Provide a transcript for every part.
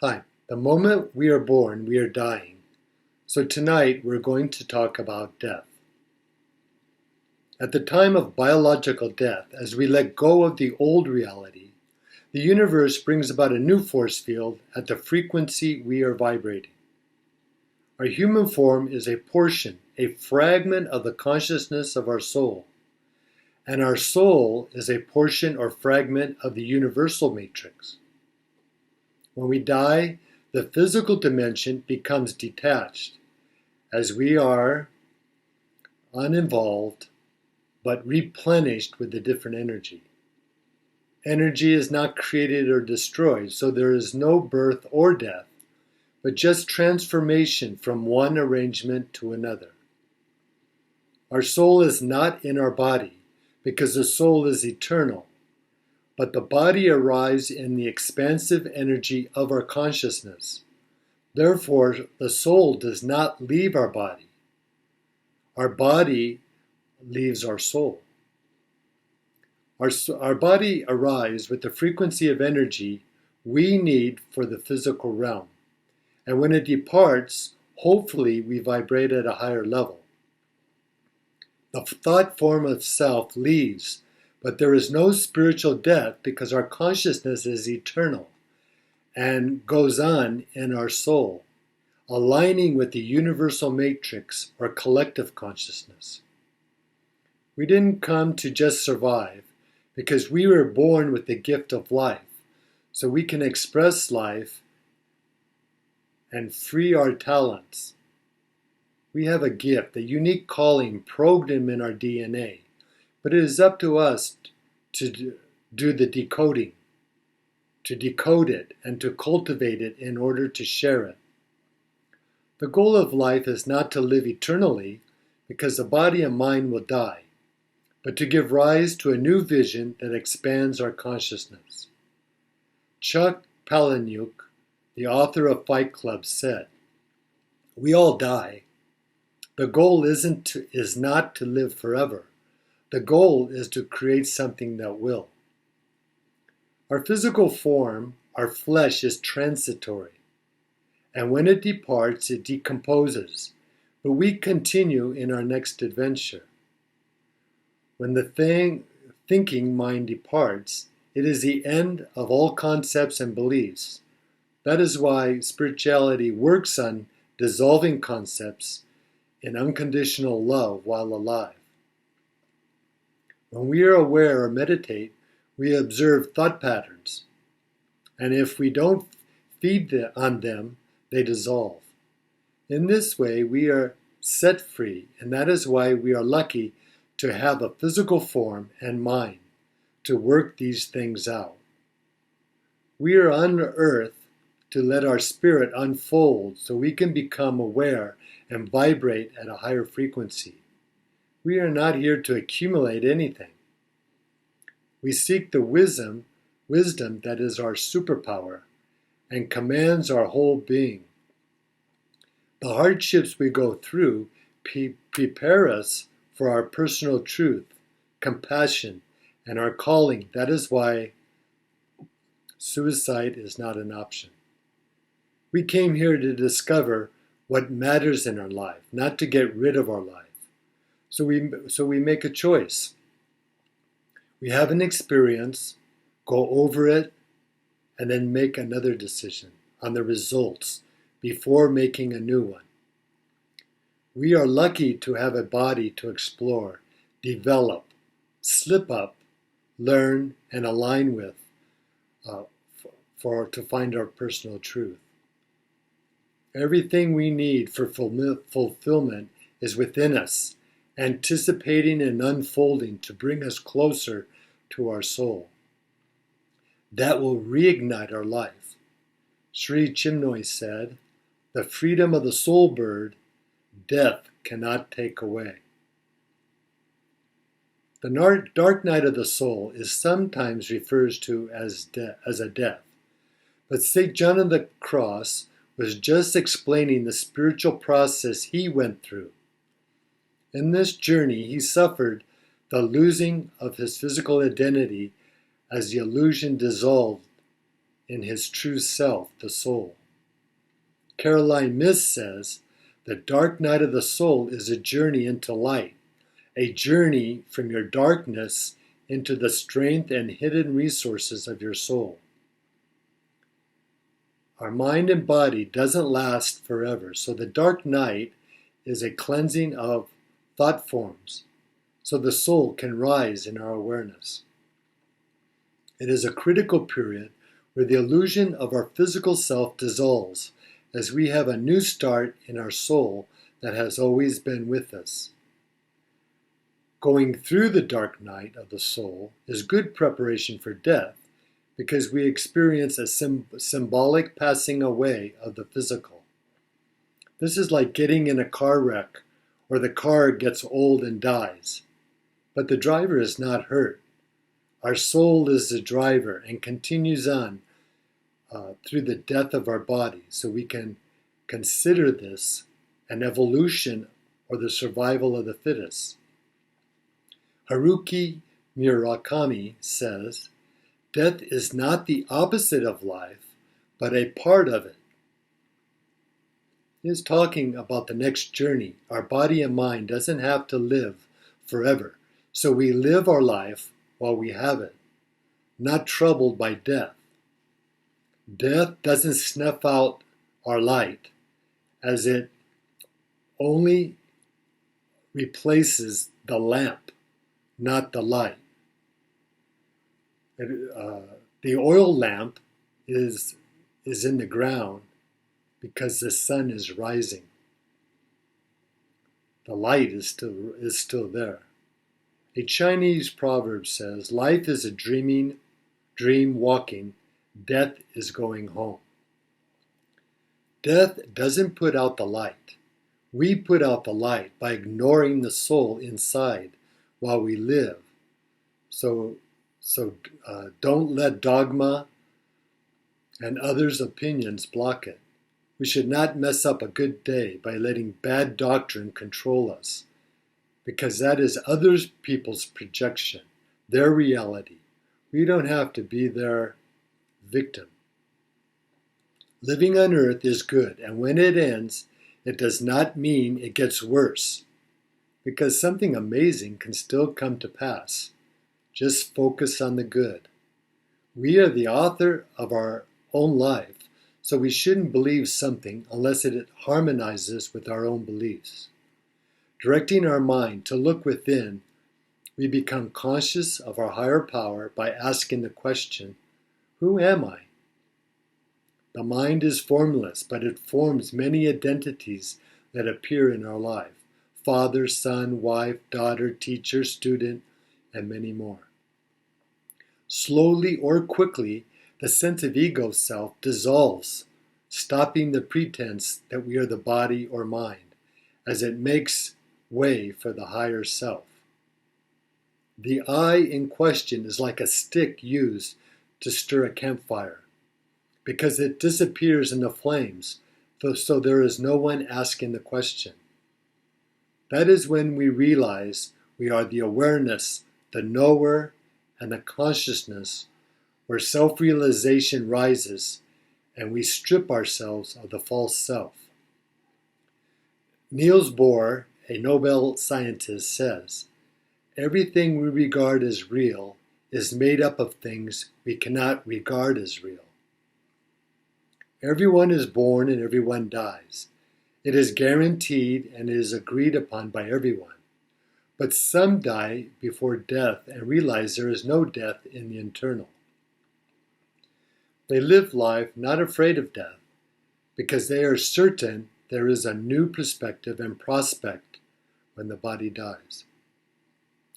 Hi. The moment we are born, we are dying. So tonight we're going to talk about death. At the time of biological death, as we let go of the old reality, the universe brings about a new force field at the frequency we are vibrating. Our human form is a portion, a fragment of the consciousness of our soul. And our soul is a portion or fragment of the universal matrix. When we die, the physical dimension becomes detached, as we are uninvolved, but replenished with a different energy. Energy is not created or destroyed, so there is no birth or death, but just transformation from one arrangement to another. Our soul is not in our body, because the soul is eternal, but the body arrives in the expansive energy of our consciousness. Therefore, the soul does not leave our body. Our body leaves our soul. Our body arrives with the frequency of energy we need for the physical realm. And when it departs, hopefully we vibrate at a higher level. The thought form of self leaves, but there is no spiritual death because our consciousness is eternal and goes on in our soul, aligning with the universal matrix or collective consciousness. We didn't come to just survive because we were born with the gift of life, so we can express life and free our talents. We have a gift, a unique calling programmed in our DNA, but it is up to us to do the decoding, to decode it, and to cultivate it in order to share it. The goal of life is not to live eternally, because the body and mind will die, but to give rise to a new vision that expands our consciousness. Chuck Palahniuk, the author of Fight Club, said, "We all die. The goal is not to live forever. The goal is to create something that will." Our physical form, our flesh, is transitory. And when it departs, it decomposes. But we continue in our next adventure. When the thinking mind departs, it is the end of all concepts and beliefs. That is why spirituality works on dissolving concepts in unconditional love while alive. When we are aware or meditate, we observe thought patterns, and if we don't feed on them, they dissolve. In this way, we are set free, and that is why we are lucky to have a physical form and mind to work these things out. We are on earth to let our spirit unfold so we can become aware and vibrate at a higher frequency. We are not here to accumulate anything. We seek the wisdom that is our superpower and commands our whole being. The hardships we go through prepare us for our personal truth, compassion, and our calling. That is why suicide is not an option. We came here to discover what matters in our life, not to get rid of our life. So we make a choice. We have an experience, go over it, and then make another decision on the results before making a new one. We are lucky to have a body to explore, develop, slip up, learn, and align with to find our personal truth. Everything we need for fulfillment is within us, anticipating and unfolding to bring us closer to our soul. That will reignite our life. Sri Chinmoy said, "The freedom of the soul bird, death cannot take away." The dark night of the soul is sometimes referred to as a death, but St. John of the Cross was just explaining the spiritual process he went through. In this journey, he suffered the losing of his physical identity as the illusion dissolved in his true self, the soul. Caroline Myss says, the dark night of the soul is a journey into light, a journey from your darkness into the strength and hidden resources of your soul. Our mind and body doesn't last forever, so the dark night is a cleansing of thought forms, so the soul can rise in our awareness. It is a critical period where the illusion of our physical self dissolves, as we have a new start in our soul that has always been with us. Going through the dark night of the soul is good preparation for death, because we experience a symbolic passing away of the physical. This is like getting in a car wreck, or the car gets old and dies. But the driver is not hurt. Our soul is the driver and continues on through the death of our body, so we can consider this an evolution or the survival of the fittest. Haruki Murakami says, death is not the opposite of life, but a part of it. He is talking about the next journey. Our body and mind doesn't have to live forever, so we live our life while we have it, not troubled by death. Death doesn't snuff out our light, as it only replaces the lamp, not the light. The oil lamp is in the ground because the sun is rising. The light is still there. A Chinese proverb says, life is a dream walking, death is going home. Death doesn't put out the light. We put out the light by ignoring the soul inside while we live. So don't let dogma and others' opinions block it. We should not mess up a good day by letting bad doctrine control us, because that is other people's projection, their reality. We don't have to be their victim. Living on earth is good, and when it ends, it does not mean it gets worse, because something amazing can still come to pass. Just focus on the good. We are the author of our own life, so we shouldn't believe something unless it harmonizes with our own beliefs. Directing our mind to look within, we become conscious of our higher power by asking the question, who am I? The mind is formless, but it forms many identities that appear in our life: father, son, wife, daughter, teacher, student, and many more. Slowly or quickly, the sense of ego self dissolves, stopping the pretense that we are the body or mind, as it makes way for the higher self. The I in question is like a stick used to stir a campfire, because it disappears in the flames, so there is no one asking the question. That is when we realize we are the awareness, the knower, and the consciousness, where self-realization rises and we strip ourselves of the false self. Niels Bohr, a Nobel scientist, says, everything we regard as real is made up of things we cannot regard as real. Everyone is born and everyone dies. It is guaranteed and it is agreed upon by everyone. But some die before death and realize there is no death in the internal. They live life not afraid of death, because they are certain there is a new perspective and prospect when the body dies.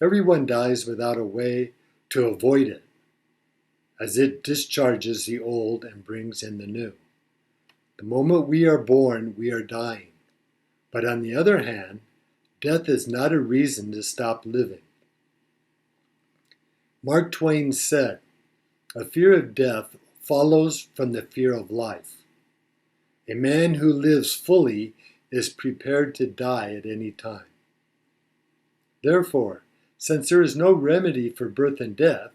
Everyone dies without a way to avoid it, as it discharges the old and brings in the new. The moment we are born, we are dying. But on the other hand, death is not a reason to stop living. Mark Twain said, a fear of death follows from the fear of life. A man who lives fully is prepared to die at any time. Therefore, since there is no remedy for birth and death,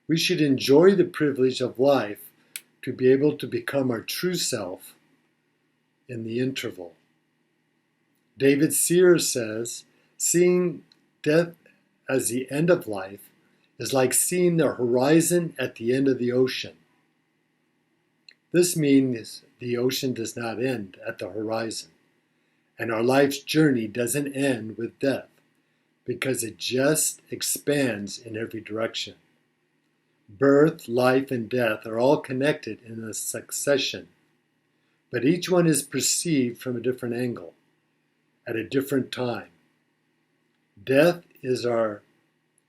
we should enjoy the privilege of life to be able to become our true self in the interval. David Sears says, seeing death as the end of life is like seeing the horizon at the end of the ocean. This means the ocean does not end at the horizon, and our life's journey doesn't end with death, because it just expands in every direction. Birth, life, and death are all connected in a succession, but each one is perceived from a different angle, at a different time. Death is our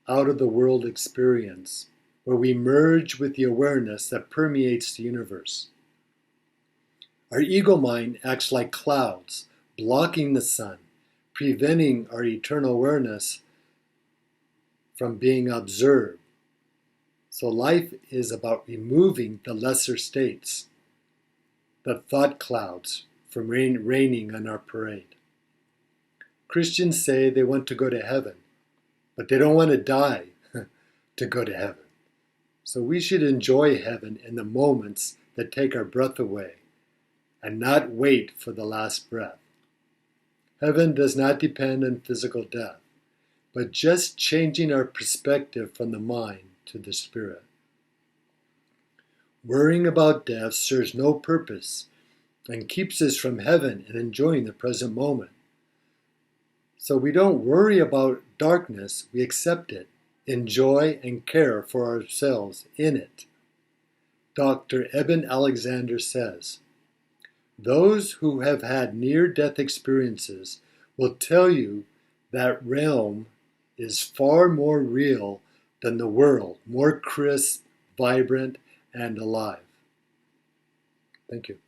out-of-the-world experience, where we merge with the awareness that permeates the universe. Our ego mind acts like clouds, blocking the sun, preventing our eternal awareness from being observed. So life is about removing the lesser states, the thought clouds, from raining on our parade. Christians say they want to go to heaven, but they don't want to die to go to heaven. So we should enjoy heaven in the moments that take our breath away and not wait for the last breath. Heaven does not depend on physical death, but just changing our perspective from the mind to the spirit. Worrying about death serves no purpose and keeps us from heaven and enjoying the present moment. So we don't worry about darkness, we accept it, enjoy, and care for ourselves in it. Dr. Eben Alexander says, those who have had near-death experiences will tell you that realm is far more real than the world, more crisp, vibrant, and alive. Thank you.